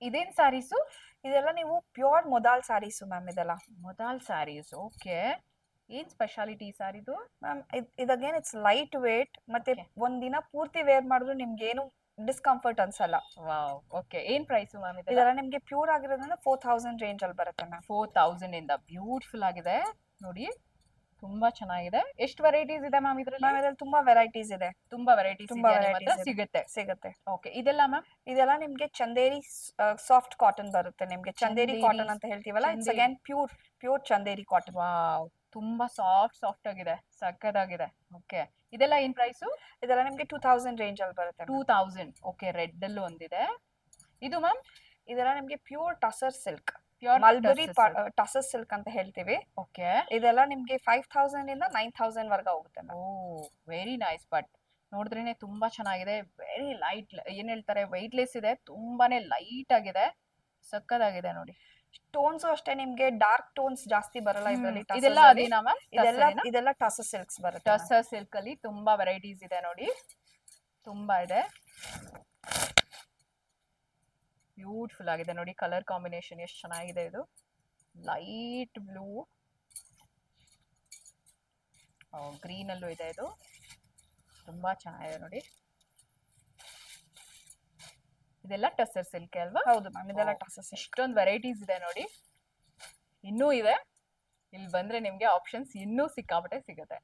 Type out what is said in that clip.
ಇದೇನ್ ಸ್ಯಾರೀಸು? ಇದೆಲ್ಲ ನೀವು ಪ್ಯೂರ್ ಮೊದಾಲ್ ಸ್ಯಾರೀಸು ಮ್ಯಾಮ್ ಇದೆಲ್ಲ. ಮೊದಾಲ್ ಸ್ಯಾರೀಸ್. ಓಕೆ. ಏನ್ ಸ್ಪೆಷಾಲಿಟಿ ಸ್ಯಾರಿದು? ಮ್ಯಾಮ್ ಇದಗೇನ್ ಇಟ್ಸ್ ಲೈಟ್ ವೇಟ್, ಮತ್ತೆ ಒಂದ್ ದಿನ ಪೂರ್ತಿ ವೇರ್ ಮಾಡಿದ್ರು ನಿಮ್ಗೆ ಏನು ಡಿಸ್ಕಂಫರ್ಟ್ ಅನ್ಸಲ್ಲ. ವಾವ್. ಓಕೆ. ಏನ್ ಪ್ರೈಸ್ ಮ್ಯಾಮ್ ಇದೆಲ್ಲ? ಇದೆಲ್ಲ ನಿಮ್ಗೆ ಪ್ಯೂರ್ ಆಗಿರೋದ್ರಿಂದ 4000 ರೇಂಜ್ ಅಲ್ಲಿ ಬರುತ್ತೆ ಮ್ಯಾಮ್. 4000 ಇಂದ ಬ್ಯೂಟಿಫುಲ್ ಆಗಿದೆ ನೋಡಿ, ತುಂಬಾ ಚೆನ್ನಾಗಿದೆ. ಎಷ್ಟು ವೆರೈಟೀಸ್ ಇದೆ ಮ್ಯಾಮ್ ಇದ್ರಲ್ಲಿ? ಮ್ಯಾಮ್ ಇದ್ರಲ್ಲಿ ತುಂಬಾ ವೆರೈಟೀಸ್ ಇದೆ. ತುಂಬಾ ವೆರೈಟೀಸ್ ತುಂಬಾ ಇದೆ, ವೆರೈಟೀಸ್ ಸಿಗುತ್ತೆ. ಸಿಗುತ್ತೆ. ಓಕೆ. ಇದೆಲ್ಲ ಮ್ಯಾಮ್? ಇದೆಲ್ಲ ನಿಮ್ಗೆ ಚಂದೇರಿ ಸಾಫ್ಟ್ ಕಾಟನ್ ಬರುತ್ತೆ ನಿಮ್ಗೆ. ಚಂದೇರಿ ಚಂದೇರಿ ಕಾಟನ್ ಅಂತ ಹೇಳ್ತೀವಲ್ಲ, it's again pure Chanderi cotton. Wow, ತುಂಬಾ ಸಾಫ್ಟ್ ಆಗಿದೆ, ಸಕ್ಕದಾಗಿದೆ. ಓಕೆ. ಇದೆಲ್ಲ ಏನ್ ಪ್ರೈಸು? ಇದೆಲ್ಲ ನಿಮ್ಗೆ 2000 ರೇಂಜ್ ಅಲ್ಲಿ ಬರುತ್ತೆ. 2000. ಓಕೆ. ರೆಡ್ ಅಲ್ಲೂ ಒಂದಿದೆ. ಇದು ಮ್ಯಾಮ್? ಇದೆಲ್ಲ ನಿಮ್ಗೆ pure tussar silk, pure mulberry tussar silk ಅಂತ ಹೇಳ್ತೀವಿ. ಓಕೆ. ಇದೆಲ್ಲ ನಿಮ್ಗೆ 5000 ಇಂದ 9000 ವರ್ಗ ಹೋಗುತ್ತೆ. ಓ, ವೆರಿ ನೈಸ್. ಬಟ್ ನೋಡಿದ್ರೇನೆ ತುಂಬಾ ಚೆನ್ನಾಗಿದೆ. ವೆರಿ ಲೈಟ್, ಏನ್ ಹೇಳ್ತಾರೆ, ವೆಯ್ಟ್ಲೆಸ್ ಇದೆ, ತುಂಬಾನೇ ಲೈಟ್ ಆಗಿದೆ, ಸಕ್ಕದಾಗಿದೆ ನೋಡಿ. ಟೋನ್ಸ್ ಅಷ್ಟೇ ನಿಮ್ಗೆ ಡಾರ್ಕ್ ಟೋನ್ಸ್ ಜಾಸ್ತಿ ಬರಲ್ಲ ಇದರಲ್ಲಿ. ಇದೆಲ್ಲ ಅದೇನಾ ಮ್ಯಾಮ್? ಇದೆಲ್ಲ ಟಸರ್ ಸಿಲ್ಕ್ಸ್ ಬರುತ್ತೆ. ಟಸರ್ ಸಿಲ್ಕ್ ಅಲ್ಲಿ ತುಂಬಾ ವೆರೈಟೀಸ್ ಇದೆ ನೋಡಿ, ತುಂಬಾ ಇದೆ. ಬ್ಯೂಟಿಫುಲ್ ಆಗಿದೆ ನೋಡಿ, ಕಲರ್ ಕಾಂಬಿನೇಷನ್ ಎಷ್ಟು ಚೆನ್ನಾಗಿದೆ. ಇದು ಲೈಟ್ ಬ್ಲೂ, ಗ್ರೀನ್ ಅಲ್ಲೂ ಇದೆ. ಇದು ತುಂಬಾ ಚೆನ್ನಾಗಿದೆ ನೋಡಿ. ಇದೆಲ್ಲ ಟಸರ್ ಸಿಲ್ಕ್ ಅಲ್ವಾ? ಹೌದು ಮ್ಯಾಮ್, ಇದೆಲ್ಲ ಟಸರ್ ಸಿಲ್ಕ್. ಇಷ್ಟೊಂದು ವೆರೈಟೀಸ್ ಇದೆ ನೋಡಿ, ಇನ್ನೂ ಇದೆ. ಇಲ್ಲಿ ಬಂದ್ರೆ ನಿಮ್ಗೆ ಆಪ್ಷನ್ಸ್ ಇನ್ನೂ ಸಿಕ್ಕಾಪಟ್ಟೆ ಸಿಗುತ್ತೆ.